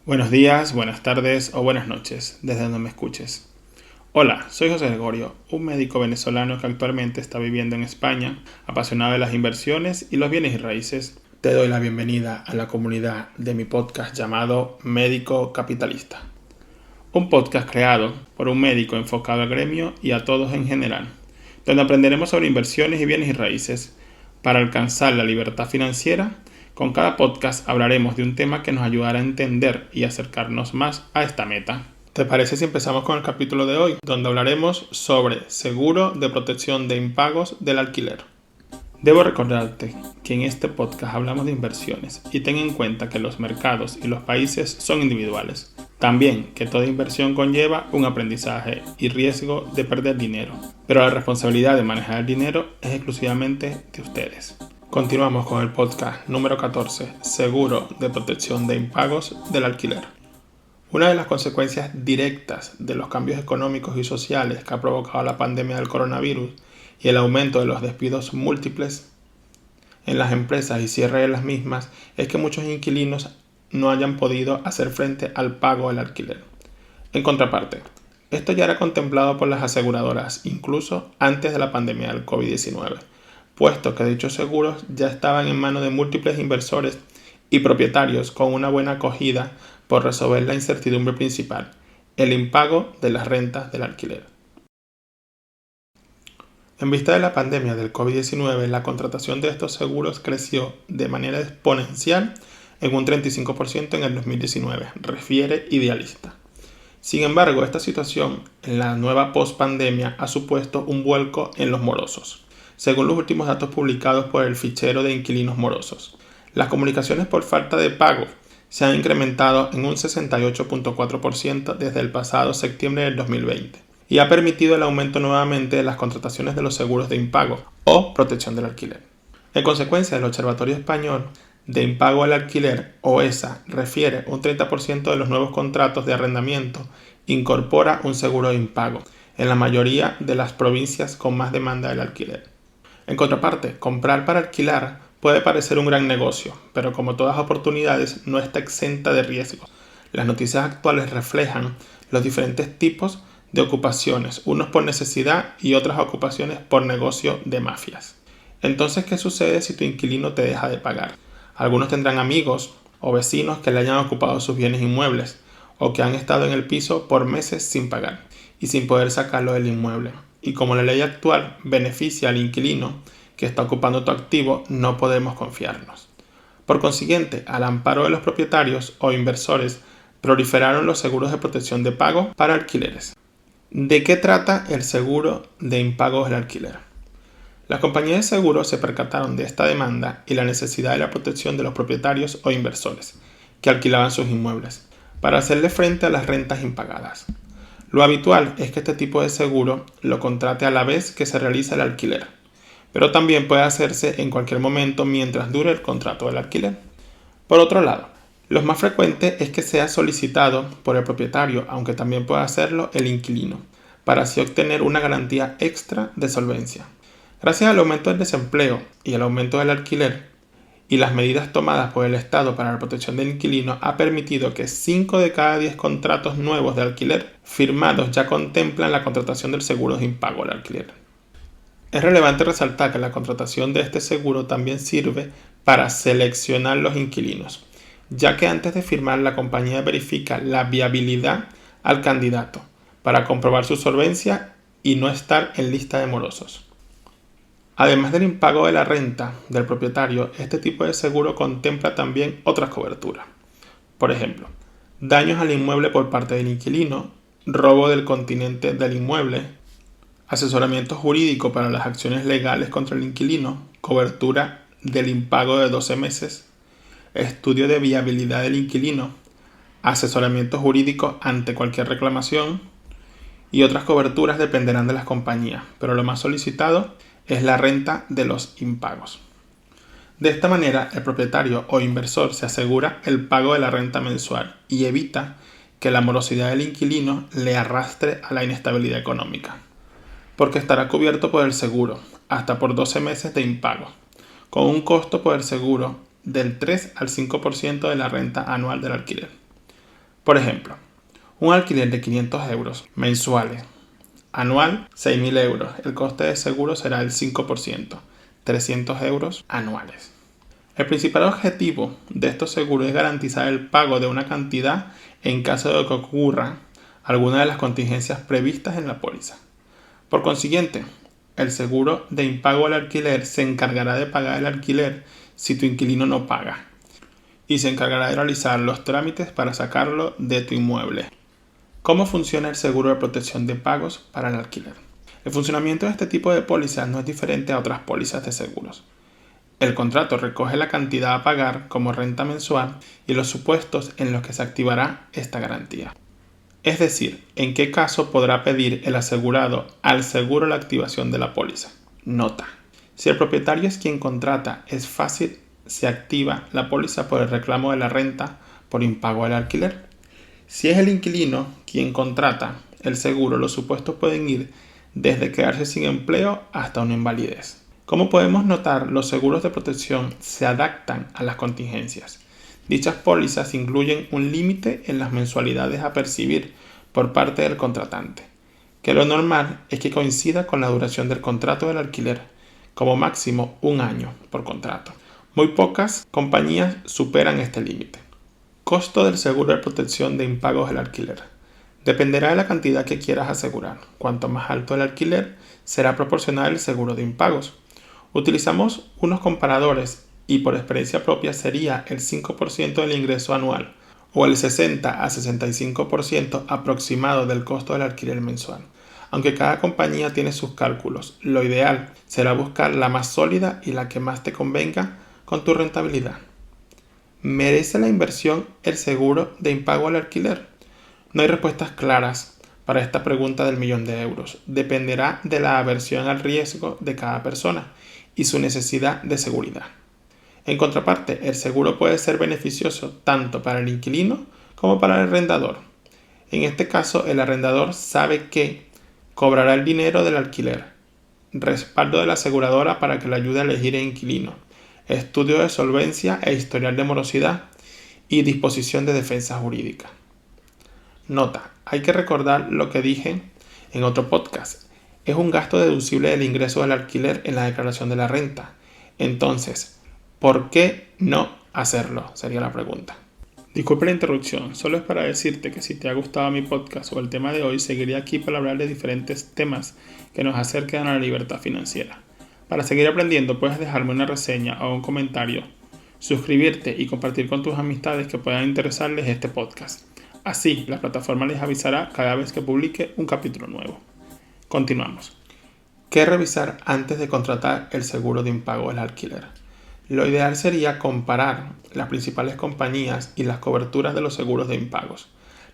Buenos días, buenas tardes o buenas noches, desde donde me escuches. Hola, soy José Gregorio, un médico venezolano que actualmente está viviendo en España, apasionado de las inversiones y los bienes y raíces. Te doy la bienvenida a la comunidad de mi podcast llamado Médico Capitalista. Un podcast creado por un médico enfocado al gremio y a todos en general, donde aprenderemos sobre inversiones y bienes y raíces para alcanzar la libertad financiera. Con cada podcast hablaremos de un tema que nos ayudará a entender y acercarnos más a esta meta. ¿Te parece si empezamos con el capítulo de hoy, donde hablaremos sobre seguro de protección de impagos del alquiler? Debo recordarte que en este podcast hablamos de inversiones y ten en cuenta que los mercados y los países son individuales. También que toda inversión conlleva un aprendizaje y riesgo de perder dinero, pero la responsabilidad de manejar el dinero es exclusivamente de ustedes. Continuamos con el podcast número 14, seguro de protección de impagos del alquiler. Una de las consecuencias directas de los cambios económicos y sociales que ha provocado la pandemia del coronavirus y el aumento de los despidos múltiples en las empresas y cierre de las mismas es que muchos inquilinos no hayan podido hacer frente al pago del alquiler. En contraparte, esto ya era contemplado por las aseguradoras incluso antes de la pandemia del COVID-19, puesto que dichos seguros ya estaban en manos de múltiples inversores y propietarios con una buena acogida por resolver la incertidumbre principal, el impago de las rentas del alquiler. En vista de la pandemia del COVID-19, la contratación de estos seguros creció de manera exponencial en un 35% en el 2019, refiere Idealista. Sin embargo, esta situación en la nueva post-pandemia ha supuesto un vuelco en los morosos. Según los últimos datos publicados por el fichero de inquilinos morosos, las comunicaciones por falta de pago se han incrementado en un 68.4% desde el pasado septiembre del 2020 y ha permitido el aumento nuevamente de las contrataciones de los seguros de impago o protección del alquiler. En consecuencia, el Observatorio Español de Impago al Alquiler, OESA, refiere un 30% de los nuevos contratos de arrendamiento incorpora un seguro de impago en la mayoría de las provincias con más demanda del alquiler. En contraparte, comprar para alquilar puede parecer un gran negocio, pero como todas oportunidades no está exenta de riesgos. Las noticias actuales reflejan los diferentes tipos de ocupaciones, unos por necesidad y otras ocupaciones por negocio de mafias. Entonces, ¿qué sucede si tu inquilino te deja de pagar? Algunos tendrán amigos o vecinos que le hayan ocupado sus bienes inmuebles o que han estado en el piso por meses sin pagar y sin poder sacarlo del inmueble. Y como la ley actual beneficia al inquilino que está ocupando tu activo, no podemos confiarnos. Por consiguiente, al amparo de los propietarios o inversores, proliferaron los seguros de protección de pago para alquileres. ¿De qué trata el seguro de impago del alquiler? Las compañías de seguros se percataron de esta demanda y la necesidad de la protección de los propietarios o inversores que alquilaban sus inmuebles para hacerle frente a las rentas impagadas. Lo habitual es que este tipo de seguro lo contrate a la vez que se realiza el alquiler, pero también puede hacerse en cualquier momento mientras dure el contrato del alquiler. Por otro lado, lo más frecuente es que sea solicitado por el propietario, aunque también puede hacerlo el inquilino, para así obtener una garantía extra de solvencia. Gracias al aumento del desempleo y al aumento del alquiler, y las medidas tomadas por el Estado para la protección del inquilino ha permitido que 5 de cada 10 contratos nuevos de alquiler firmados ya contemplan la contratación del seguro de impago al alquiler. Es relevante resaltar que la contratación de este seguro también sirve para seleccionar los inquilinos, ya que antes de firmar la compañía verifica la viabilidad al candidato para comprobar su solvencia y no estar en lista de morosos. Además del impago de la renta del propietario, este tipo de seguro contempla también otras coberturas. Por ejemplo, daños al inmueble por parte del inquilino, robo del continente del inmueble, asesoramiento jurídico para las acciones legales contra el inquilino, cobertura del impago de 12 meses, estudio de viabilidad del inquilino, asesoramiento jurídico ante cualquier reclamación y otras coberturas dependerán de las compañías, pero lo más solicitado es la renta de los impagos. De esta manera, el propietario o inversor se asegura el pago de la renta mensual y evita que la morosidad del inquilino le arrastre a la inestabilidad económica, porque estará cubierto por el seguro, hasta por 12 meses de impago, con un costo por el seguro del 3 al 5% de la renta anual del alquiler. Por ejemplo, un alquiler de 500 euros mensuales, anual 6.000 euros. El coste de seguro será el 5%, 300 euros anuales. El principal objetivo de estos seguros es garantizar el pago de una cantidad en caso de que ocurra alguna de las contingencias previstas en la póliza. Por consiguiente, el seguro de impago al alquiler se encargará de pagar el alquiler si tu inquilino no paga y se encargará de realizar los trámites para sacarlo de tu inmueble. ¿Cómo funciona el seguro de protección de pagos para el alquiler? El funcionamiento de este tipo de pólizas no es diferente a otras pólizas de seguros. El contrato recoge la cantidad a pagar como renta mensual y los supuestos en los que se activará esta garantía. Es decir, en qué caso podrá pedir el asegurado al seguro la activación de la póliza. Nota: si el propietario es quien contrata, es fácil, se activa la póliza por el reclamo de la renta por impago del alquiler. Si es el inquilino quien contrata el seguro, los supuestos pueden ir desde quedarse sin empleo hasta una invalidez. Como podemos notar, los seguros de protección se adaptan a las contingencias. Dichas pólizas incluyen un límite en las mensualidades a percibir por parte del contratante, que lo normal es que coincida con la duración del contrato del alquiler, como máximo 1 año por contrato. Muy pocas compañías superan este límite. Costo del seguro de protección de impagos del alquiler. Dependerá de la cantidad que quieras asegurar. Cuanto más alto el alquiler, será proporcional el seguro de impagos. Utilizamos unos comparadores y por experiencia propia sería el 5% del ingreso anual o el 60 a 65% aproximado del costo del alquiler mensual. Aunque cada compañía tiene sus cálculos, lo ideal será buscar la más sólida y la que más te convenga con tu rentabilidad. ¿Merece la inversión el seguro de impago al alquiler? No hay respuestas claras para esta pregunta del millón de euros. Dependerá de la aversión al riesgo de cada persona y su necesidad de seguridad. En contraparte, el seguro puede ser beneficioso tanto para el inquilino como para el arrendador. En este caso, el arrendador sabe que cobrará el dinero del alquiler, respaldo de la aseguradora para que le ayude a elegir el inquilino, estudio de solvencia e historial de morosidad y disposición de defensa jurídica. Nota: hay que recordar lo que dije en otro podcast. Es un gasto deducible del ingreso del alquiler en la declaración de la renta. Entonces, ¿por qué no hacerlo? Sería la pregunta. Disculpe la interrupción, solo es para decirte que si te ha gustado mi podcast o el tema de hoy, seguiré aquí para hablar de diferentes temas que nos acerquen a la libertad financiera. Para seguir aprendiendo, puedes dejarme una reseña o un comentario, suscribirte y compartir con tus amistades que puedan interesarles este podcast. Así, la plataforma les avisará cada vez que publique un capítulo nuevo. Continuamos. ¿Qué revisar antes de contratar el seguro de impago del alquiler? Lo ideal sería comparar las principales compañías y las coberturas de los seguros de impagos,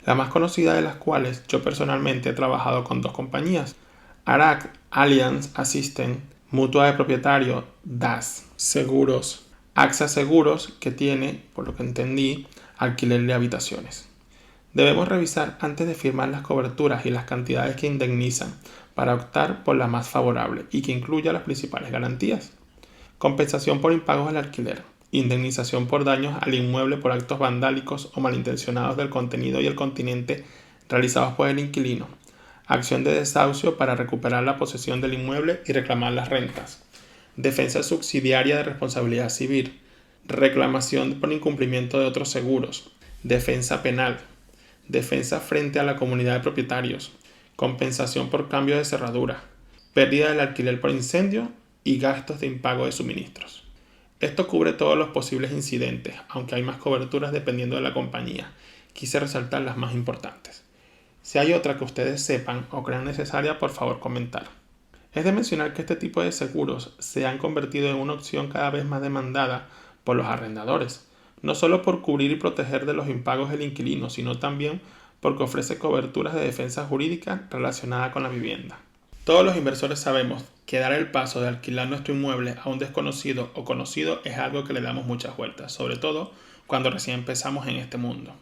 la más conocida de las cuales yo personalmente he trabajado con 2 compañías, ARAC, Allianz Assistant, Mutua de Propietario, DAS Seguros, AXA Seguros, que tiene, por lo que entendí, alquiler de habitaciones. Debemos revisar antes de firmar las coberturas y las cantidades que indemnizan para optar por la más favorable y que incluya las principales garantías. Compensación por impagos del alquiler, indemnización por daños al inmueble por actos vandálicos o malintencionados del contenido y el continente realizados por el inquilino, acción de desahucio para recuperar la posesión del inmueble y reclamar las rentas, defensa subsidiaria de responsabilidad civil, reclamación por incumplimiento de otros seguros, defensa penal, defensa frente a la comunidad de propietarios, compensación por cambio de cerradura, pérdida del alquiler por incendio y gastos de impago de suministros. Esto cubre todos los posibles incidentes, aunque hay más coberturas dependiendo de la compañía. Quise resaltar las más importantes. Si hay otra que ustedes sepan o crean necesaria, por favor comentar. Es de mencionar que este tipo de seguros se han convertido en una opción cada vez más demandada por los arrendadores, no solo por cubrir y proteger de los impagos del inquilino, sino también porque ofrece coberturas de defensa jurídica relacionada con la vivienda. Todos los inversores sabemos que dar el paso de alquilar nuestro inmueble a un desconocido o conocido es algo que le damos muchas vueltas, sobre todo cuando recién empezamos en este mundo.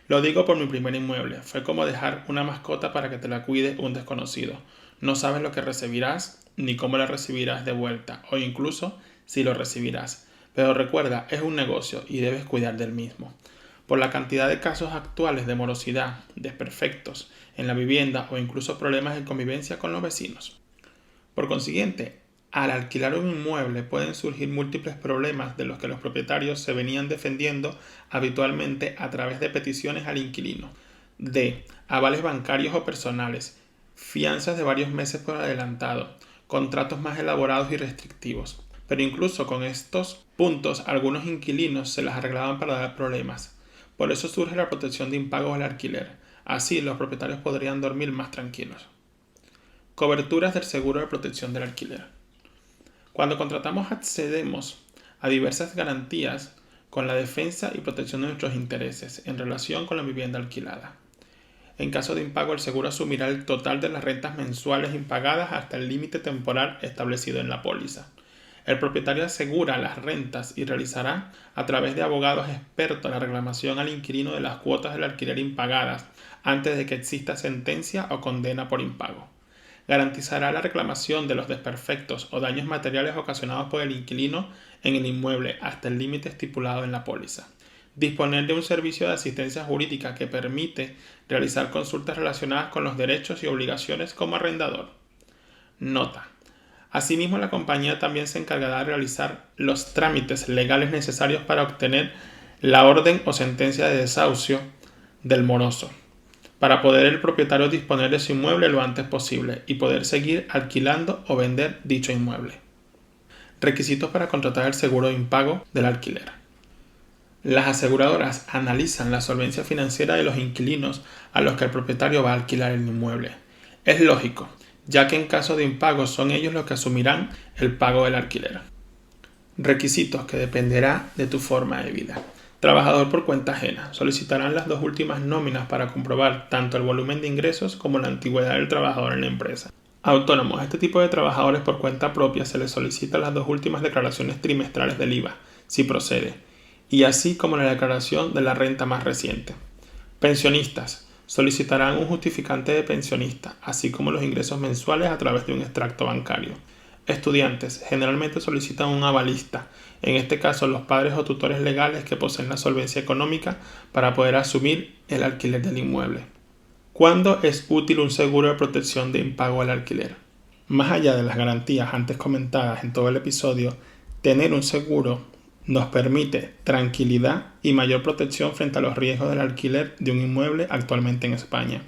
Lo digo por mi primer inmueble, fue como dejar una mascota para que te la cuide un desconocido. No sabes lo que recibirás ni cómo la recibirás de vuelta o incluso si lo recibirás. Pero recuerda, es un negocio y debes cuidar del mismo. por la cantidad de casos actuales de morosidad, desperfectos en la vivienda o incluso problemas de convivencia con los vecinos. Por consiguiente, al alquilar un inmueble pueden surgir múltiples problemas de los que los propietarios se venían defendiendo habitualmente a través de peticiones al inquilino, de avales bancarios o personales, fianzas de varios meses por adelantado, contratos más elaborados y restrictivos. Pero incluso con estos puntos, algunos inquilinos se las arreglaban para dar problemas. Por eso surge la protección de impagos al alquiler. Así los propietarios podrían dormir más tranquilos. Coberturas del seguro de protección del alquiler. Cuando contratamos accedemos a diversas garantías con la defensa y protección de nuestros intereses en relación con la vivienda alquilada. En caso de impago, el seguro asumirá el total de las rentas mensuales impagadas hasta el límite temporal establecido en la póliza. El propietario asegura las rentas y realizará, a través de abogados expertos, la reclamación al inquilino de las cuotas del alquiler impagadas antes de que exista sentencia o condena por impago. Garantizará la reclamación de los desperfectos o daños materiales ocasionados por el inquilino en el inmueble hasta el límite estipulado en la póliza. Disponer de un servicio de asistencia jurídica que permite realizar consultas relacionadas con los derechos y obligaciones como arrendador. Nota. Asimismo, la compañía también se encargará de realizar los trámites legales necesarios para obtener la orden o sentencia de desahucio del moroso, para poder el propietario disponer de su inmueble lo antes posible y poder seguir alquilando o vender dicho inmueble. Requisitos para contratar el seguro de impago del alquiler. Las aseguradoras analizan la solvencia financiera de los inquilinos a los que el propietario va a alquilar el inmueble. Es lógico, ya que en caso de impago son ellos los que asumirán el pago del alquiler. Requisitos que dependerá de tu forma de vida. Trabajador por cuenta ajena. Solicitarán las dos últimas nóminas para comprobar tanto el volumen de ingresos como la antigüedad del trabajador en la empresa. Autónomos. A este tipo de trabajadores por cuenta propia se les solicitan las dos últimas declaraciones trimestrales del IVA, si procede, y así como la declaración de la renta más reciente. Pensionistas. Solicitarán un justificante de pensionista, así como los ingresos mensuales a través de un extracto bancario. Estudiantes generalmente solicitan un avalista, en este caso los padres o tutores legales que poseen la solvencia económica para poder asumir el alquiler del inmueble. ¿Cuándo es útil un seguro de protección de impago al alquiler? Más allá de las garantías antes comentadas en todo el episodio, tener un seguro nos permite tranquilidad y mayor protección frente a los riesgos del alquiler de un inmueble actualmente en España.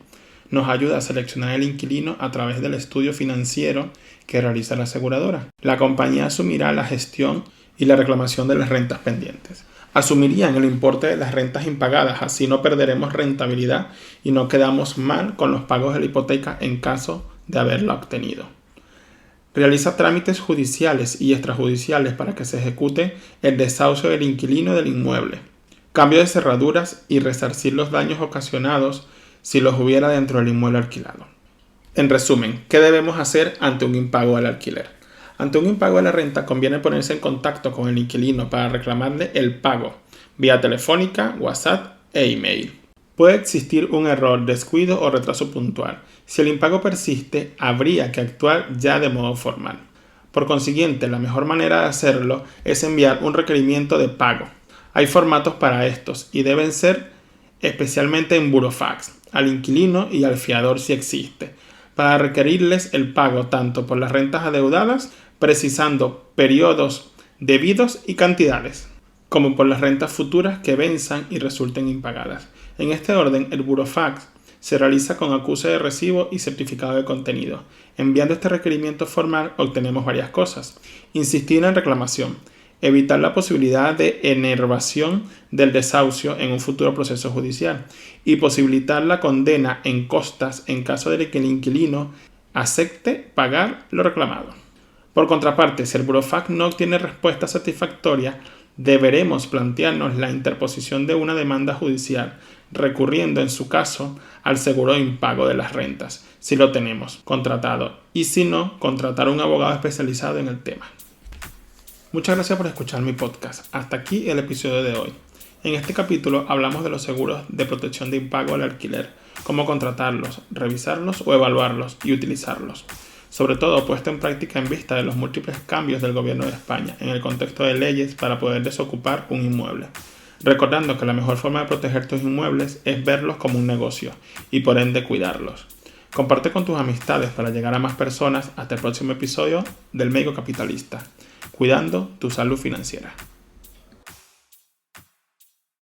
Nos ayuda a seleccionar el inquilino a través del estudio financiero que realiza la aseguradora. La compañía asumirá la gestión y la reclamación de las rentas pendientes. Asumirían el importe de las rentas impagadas, así no perderemos rentabilidad y no quedamos mal con los pagos de la hipoteca en caso de haberla obtenido. Realiza trámites judiciales y extrajudiciales para que se ejecute el desahucio del inquilino del inmueble. Cambio de cerraduras y resarcir los daños ocasionados si los hubiera dentro del inmueble alquilado. En resumen, ¿qué debemos hacer ante un impago del alquiler? Ante un impago de la renta conviene ponerse en contacto con el inquilino para reclamarle el pago vía telefónica, WhatsApp e email. Puede existir un error, descuido o retraso puntual. Si el impago persiste, habría que actuar ya de modo formal. Por consiguiente, la mejor manera de hacerlo es enviar un requerimiento de pago. Hay formatos para estos y deben ser especialmente en burofax, al inquilino y al fiador si existe, para requerirles el pago tanto por las rentas adeudadas, precisando periodos debidos y cantidades, como por las rentas futuras que venzan y resulten impagadas. En este orden, el burofax se realiza con acuse de recibo y certificado de contenido. Enviando este requerimiento formal obtenemos varias cosas. Insistir en reclamación. Evitar la posibilidad de enervación del desahucio en un futuro proceso judicial. Y posibilitar la condena en costas en caso de que el inquilino acepte pagar lo reclamado. Por contraparte, si el burofax no obtiene respuesta satisfactoria, deberemos plantearnos la interposición de una demanda judicial, recurriendo en su caso al seguro de impago de las rentas, si lo tenemos contratado, y si no, contratar a un abogado especializado en el tema. Muchas gracias por escuchar mi podcast. Hasta aquí el episodio de hoy. En este capítulo hablamos de los seguros de protección de impago al alquiler, cómo contratarlos, revisarlos o evaluarlos y utilizarlos. Sobre todo puesto en práctica en vista de los múltiples cambios del gobierno de España en el contexto de leyes para poder desocupar un inmueble. recordando que la mejor forma de proteger tus inmuebles es verlos como un negocio y por ende cuidarlos. Comparte con tus amistades para llegar a más personas. Hasta el próximo episodio del Médico Capitalista, cuidando tu salud financiera.